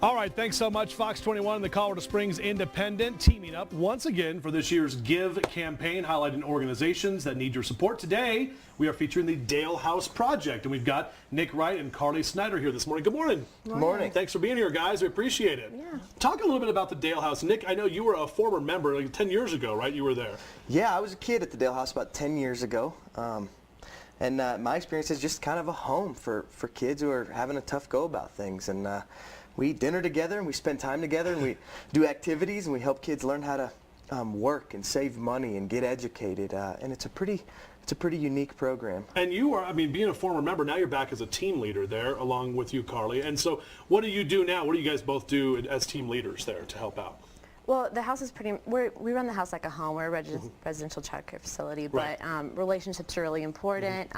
All right, thanks so much, Fox 21 and the Colorado Springs Independent teaming up once again for this year's Give campaign, highlighting organizations that need your support. Today, we are featuring the Dale House Project, and we've got Nick Wright and Carly Snyder here this morning. Good morning. Good morning. Thanks for being here, guys. We appreciate it. Yeah. Talk a little bit about the Dale House. Nick, I know you were a former member like 10 years ago, right? You were there. Yeah, I was a kid at the Dale House about 10 years ago. And my experience is just kind of a home for kids who are having a tough go about things. And we eat dinner together, and we spend time together, and we do activities, and we help kids learn how to work and save money and get educated. And it's a pretty unique program. And you are, I mean, being a former member, now you're back as a team leader there, along with you, Carly. And so what do you do now? What do you guys both do as team leaders there to help out? Well, the house is we run the house like a home. We're a residential child care facility, Right. but relationships are really important.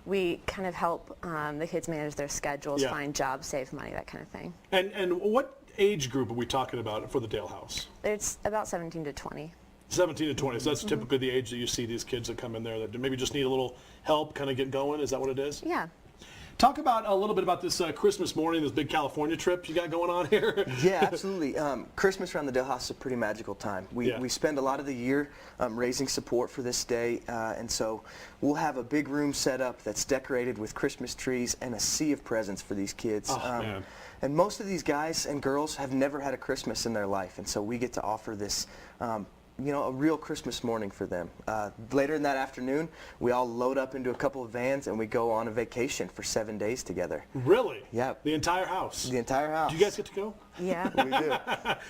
We kind of help the kids manage their schedules, Yeah. find jobs, save money, that kind of thing. And what age group are we talking about for the Dale House? It's about 17 to 20. 17 to 20. So that's typically the age that you see these kids that come in there that maybe just need a little help, kind of get going. Is that what it is? Yeah. Talk about a little bit about this Christmas morning, this big California trip you got going on here. Yeah, absolutely. Christmas around the Dale House is a pretty magical time. We spend a lot of the year raising support for this day, and so we'll have a big room set up that's decorated with Christmas trees and a sea of presents for these kids. Oh, man. And most of these guys and girls have never had a Christmas in their life, and so we get to offer this a real Christmas morning for them. Later in that afternoon, we all load up into a couple of vans and we go on a vacation for 7 days together. Really? Yeah. The entire house? The entire house. Do you guys get to go? Yeah. We do.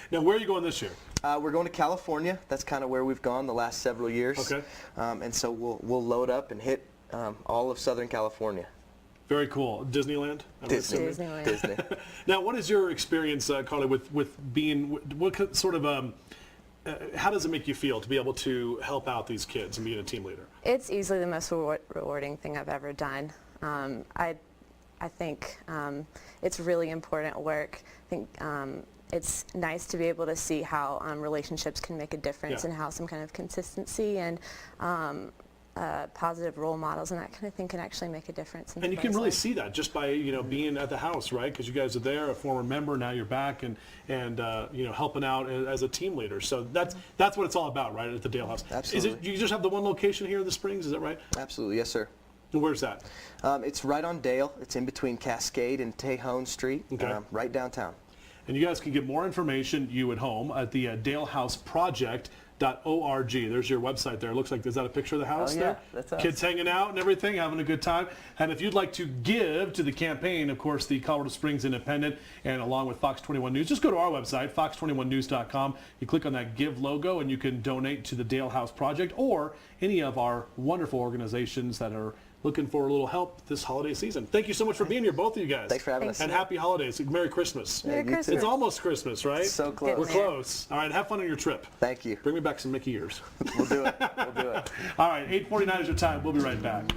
Now, where are you going this year? We're going to California. That's kind of where we've gone the last several years. Okay. And so we'll load up and hit all of Southern California. Very cool. Disneyland? Disney. Disneyland. Disney. Now, what is your experience, Carly, with being, what sort of, how does it make you feel to be able to help out these kids and being a team leader? It's easily the most rewarding thing I've ever done. I think it's really important work. I think it's nice to be able to see how relationships can make a difference and how some kind of consistency and positive role models and that kind of thing can actually make a difference. And you can really see that just by being at the house, right? Because you guys are there, a former member, now you're back and helping out as a team leader. So that's what it's all about, right? At the Dale House. Absolutely. Is it you just have the one location here in the Springs? Is that right? Absolutely, yes, sir. And where's that? It's right on Dale. It's in between Cascade and Tejon Street, right downtown. And you guys can get more information, you at home, at the DaleHouseProject.org. There's your website there. It looks like, is that a picture of the house there? That's us. Kids hanging out and everything, having a good time. And if you'd like to give to the campaign, of course, the Colorado Springs Independent and along with Fox 21 News, just go to our website, fox21news.com. You click on that Give logo and you can donate to the Dale House Project or any of our wonderful organizations that are looking for a little help this holiday season. Thank you so much for being here, both of you guys. Thanks for having us. And happy holidays. Merry Christmas. Merry you too. Christmas. It's almost Christmas, right? So close. We're close. All right, have fun on your trip. Thank you. Bring me back some Mickey ears. We'll do it. We'll do it. All right, 8:49 is your time. We'll be right back.